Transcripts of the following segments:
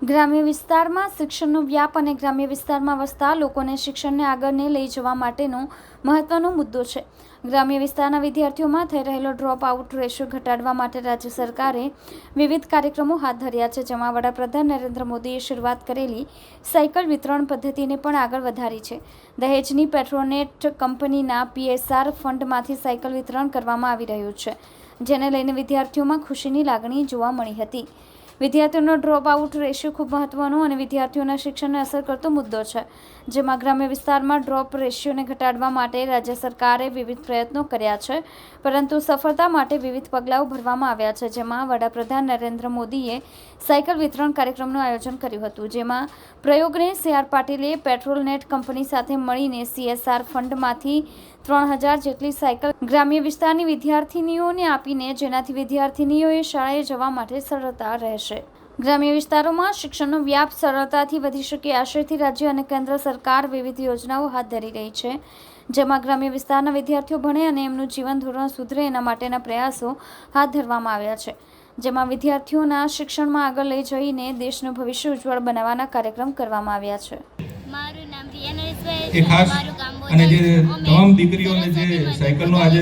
ગ્રામ્ય વિસ્તારમાં શિક્ષણનો વ્યાપ અને ગ્રામ્ય વિસ્તારમાં વસતા લોકોને શિક્ષણને આગળ લઈ જવા માટેનો મહત્વનો મુદ્દો છે. ગ્રામ્ય વિસ્તારના વિદ્યાર્થીઓમાં થઈ રહેલો ડ્રોપ આઉટ રેશિયો ઘટાડવા માટે રાજ્ય સરકારે વિવિધ કાર્યક્રમો હાથ ધર્યા છે, જેમાં વડાપ્રધાન નરેન્દ્ર મોદીએ શરૂઆત કરેલી સાયકલ વિતરણ પદ્ધતિને પણ આગળ વધારી છે. દહેજની પેટ્રોનેટ કંપનીના PSR ફંડમાંથી સાયકલ વિતરણ કરવામાં આવી રહ્યું છે, જેને લઈને વિદ્યાર્થીઓમાં ખુશીની લાગણી જોવા મળી હતી. વિદ્યાર્થીઓનો ડ્રોપ આઉટ રેશિયો ખૂબ મહત્વનો અને વિદ્યાર્થીઓના શિક્ષણને અસર કરતો મુદ્દો છે, જેમાં ગ્રામ્ય વિસ્તારમાં ડ્રોપ રેશિયોને ઘટાડવા માટે રાજ્ય સરકારે વિવિધ પ્રયત્નો કર્યા છે, પરંતુ સફળતા માટે વિવિધ પગલાઓ ભરવામાં આવ્યા છે, જેમાં વડાપ્રધાન નરેન્દ્ર મોદીએ સાયકલ વિતરણ કાર્યક્રમનું આયોજન કર્યું હતું, જેમાં પ્રયોગને CR પાટીલે પેટ્રોલનેટ કંપની સાથે મળીને CSR ફંડમાંથી 3000 જેટલી સાયકલ ગ્રામ્ય વિસ્તારની વિદ્યાર્થીનીઓને આપીને, જેનાથી વિદ્યાર્થીનીઓએ શાળાએ જવા માટે સરળતા રહેશે. ગ્રામ્ય વિસ્તારોમાં શિક્ષણનો વ્યાપ સરળતાથી વધી શકે આશયથી રાજ્ય અને કેન્દ્ર સરકાર વિવિધ યોજનાઓ હાથ ધરી રહી છે, જેમાં ગ્રામ્ય વિસ્તારના વિદ્યાર્થીઓ ભણે અને એમનું જીવન ધોરણ સુધરે એના માટેના પ્રયાસો હાથ ધરવામાં આવ્યા છે, જેમાં વિદ્યાર્થીઓના શિક્ષણમાં આગળ લઈ જઈને દેશનું ભવિષ્ય ઉજ્જવળ બનાવવાના કાર્યક્રમ કરવામાં આવ્યા છે. મારું નામ રિયા નરેશભાઈ છે. મારું ગામ અને જે તમામ દીકરીઓને જે સાયકલનું આજે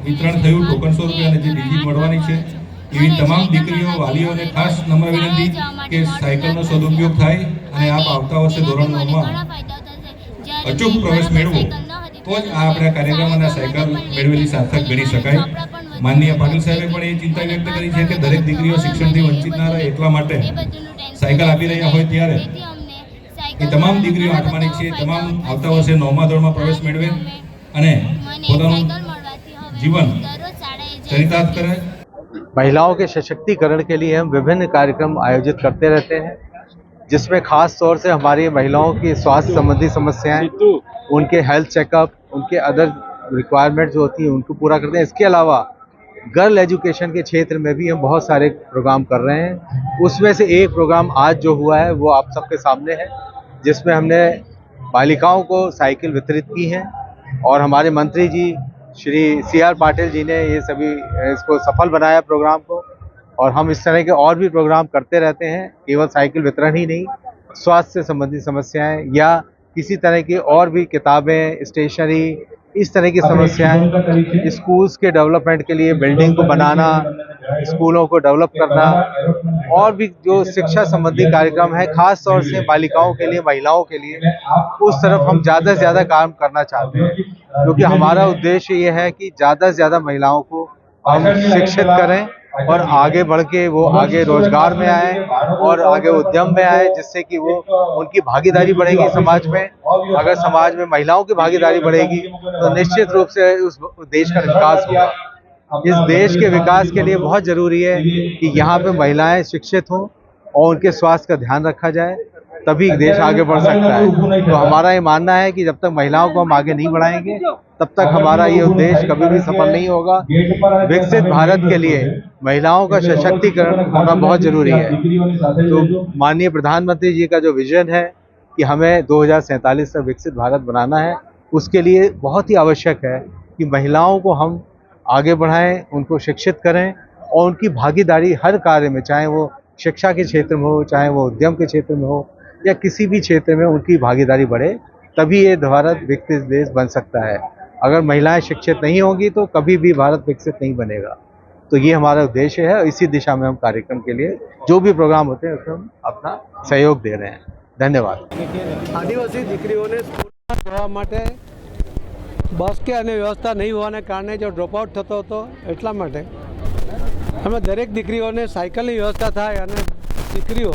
વિતરણ થયું ટોકન ₹100 અને જે બીજી મળવાની છે, એવી તમામ દીકરીઓ વાલીઓને ખાસ નમ્ર વિનંતી કે સાયકલનો સદુપયોગ થાય અને આપ આવતા વર્ષે ધોરણ 9માં અચૂક પ્રવેશ મેળવો તો જ આ આપણા કાર્યક્રમ અને સાયકલ મેળવેલી સાર્થક ગણી શકાય. માનનીય પાટીલ સાહેબે પણ એ ચિંતા વ્યક્ત કરી છે કે દરેક દીકરીઓ શિક્ષણથી વંચિત ના રહે, એટલા માટે સાયકલ આપી રહ્યા હોય ત્યારે એ તમામ દીકરીઓ 8માની છે, તમામ આવતા વર્ષે 9મા ધોરણમાં પ્રવેશ મેળવે અને પોતાનું જીવન ચરિતાર્થ કરે. महिलाओं के सशक्तिकरण के लिए हम विभिन्न कार्यक्रम आयोजित करते रहते हैं, जिसमें खास तौर से हमारी महिलाओं की स्वास्थ्य संबंधी समस्याएं, उनके हेल्थ चेकअप, उनके अदर रिक्वायरमेंट जो होती हैं उनको पूरा करते हैं. इसके अलावा गर्ल एजुकेशन के क्षेत्र में भी हम बहुत सारे प्रोग्राम कर रहे हैं. उसमें से एक प्रोग्राम आज जो हुआ है वो आप सबके सामने है, जिसमें हमने बालिकाओं को साइकिल वितरित की हैं और हमारे मंत्री जी श्री CR पाटिल जी ने ये सभी इसको सफल बनाया प्रोग्राम को. और हम इस तरह के और भी प्रोग्राम करते रहते हैं, केवल साइकिल वितरण ही नहीं, स्वास्थ्य से संबंधित समस्याएं या किसी तरह की और भी किताबें, स्टेशनरी, इस तरह की समस्याएं, स्कूल्स के डेवलपमेंट के लिए बिल्डिंग को बनाना, स्कूलों को डेवलप करना और भी जो शिक्षा संबंधी कार्यक्रम है, खास तौर से बालिकाओं के लिए, महिलाओं के लिए, उस तरफ हम ज़्यादा से ज़्यादा काम करना चाहते हैं, क्योंकि हमारा उद्देश्य ये है कि ज़्यादा से ज़्यादा महिलाओं को हम शिक्षित करें और आगे बढ़ के वो आगे रोजगार में आए और आगे उद्यम में आए, जिससे कि वो उनकी भागीदारी बढ़ेगी समाज में. अगर समाज में महिलाओं की भागीदारी बढ़ेगी तो निश्चित रूप से उस देश का विकास होगा. इस देश के विकास के लिए बहुत ज़रूरी है कि यहाँ पे महिलाएं शिक्षित हों और उनके स्वास्थ्य का ध्यान रखा जाए, तभी देश आगे बढ़ सकता है. तो हमारा ये मानना है कि जब तक महिलाओं को हम आगे नहीं बढ़ाएंगे तब तक हमारा ये उद्देश्य कभी भी सफल नहीं होगा. विकसित भारत के लिए महिलाओं का सशक्तिकरण होना बहुत ज़रूरी है. तो माननीय प्रधानमंत्री जी का जो विजन है कि हमें 2047 तक विकसित भारत बनाना है, उसके लिए बहुत ही आवश्यक है कि महिलाओं को हम आगे बढ़ाएं, उनको शिक्षित करें और उनकी भागीदारी हर कार्य में, चाहे वो शिक्षा के क्षेत्र में हो, चाहे वो उद्यम के क्षेत्र में हो या किसी भी क्षेत्र में उनकी भागीदारी बढ़े, तभी ये भारत विकसित देश बन सकता है. अगर महिलाएं शिक्षित नहीं होंगी तो कभी भी भारत विकसित नहीं बनेगा. तो ये हमारा उद्देश्य है और इसी दिशा में हम कार्यक्रम के लिए जो भी प्रोग्राम होते हैं उसमें हम अपना सहयोग दे रहे हैं. धन्यवाद. આદિવાસી દીકરીઓને સ્કૂલમાં જવા માટે બસ કે અને વ્યવસ્થા નહીં હોવાને કારણે જો ડ્રોપઆઉટ થતો હતો, એટલા માટે અમે દરેક દીકરીઓને સાયકલની વ્યવસ્થા થાય અને દીકરીઓ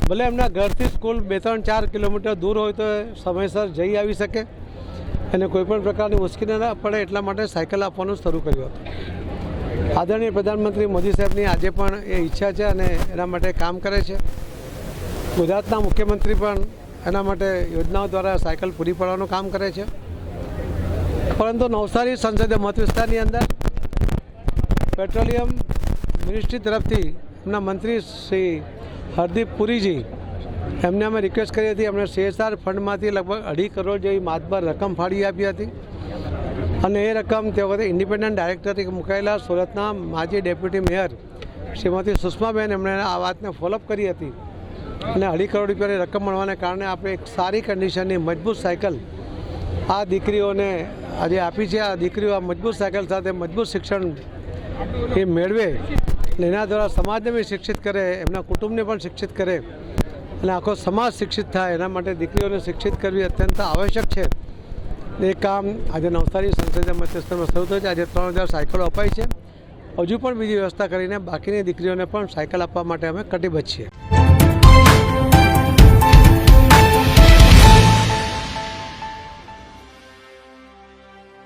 ભલે એમના ઘરથી સ્કૂલ 2-3-4 કિલોમીટર દૂર હોય તો સમયસર જઈ આવી શકે અને કોઈપણ પ્રકારની મુશ્કેલી ન પડે, એટલા માટે સાયકલ આપવાનું શરૂ કર્યું હતું. આદરણીય પ્રધાનમંત્રી મોદી સાહેબની આજે પણ એ ઈચ્છા છે અને એના માટે કામ કરે છે. ગુજરાતના મુખ્યમંત્રી પણ એના માટે યોજનાઓ દ્વારા સાયકલ પૂરી પાડવાનું કામ કરે છે. પરંતુ નવસારી સંસદીય મત વિસ્તારની અંદર પેટ્રોલિયમ મિનિસ્ટ્રી તરફથી એમના મંત્રી શ્રી હરદીપ પુરીજી, એમને અમે રિક્વેસ્ટ કરી હતી, એમણે CSR ફંડમાંથી લગભગ 2.5 કરોડ જેવી માતબર રકમ ફાળવી આપી હતી અને એ રકમ તે વખતે ઇન્ડિપેન્ડન્ટ ડાયરેક્ટર તરીકે મુકાયેલા સુરતના માજી ડેપ્યુટી મેયર શ્રીમતી સુષ્માબેન, એમણે આ વાતને ફોલોઅપ કરી હતી અને 2.5 કરોડ રૂપિયાની રકમ મળવાને કારણે આપણે એક સારી કન્ડિશનની મજબૂત સાયકલ આ દીકરીઓને આજે આપી છે. આ દીકરીઓ આ મજબૂત સાયકલ સાથે મજબૂત શિક્ષણ એ મેળવે અને એના દ્વારા સમાજને બી શિક્ષિત કરે, એમના કુટુંબને પણ શિક્ષિત કરે અને આખો સમાજ શિક્ષિત થાય. એના માટે દીકરીઓને શિક્ષિત કરવી અત્યંત આવશ્યક છે. એ કામ આજે નવસારી સંસદીય મતવિસ્તારમાં શરૂ થયું છે. આજે 3000 સાયકલો અપાઈ છે. હજુ પણ બીજી વ્યવસ્થા કરીને બાકીની દીકરીઓને પણ સાયકલ આપવા માટે અમે કટિબદ્ધ છીએ.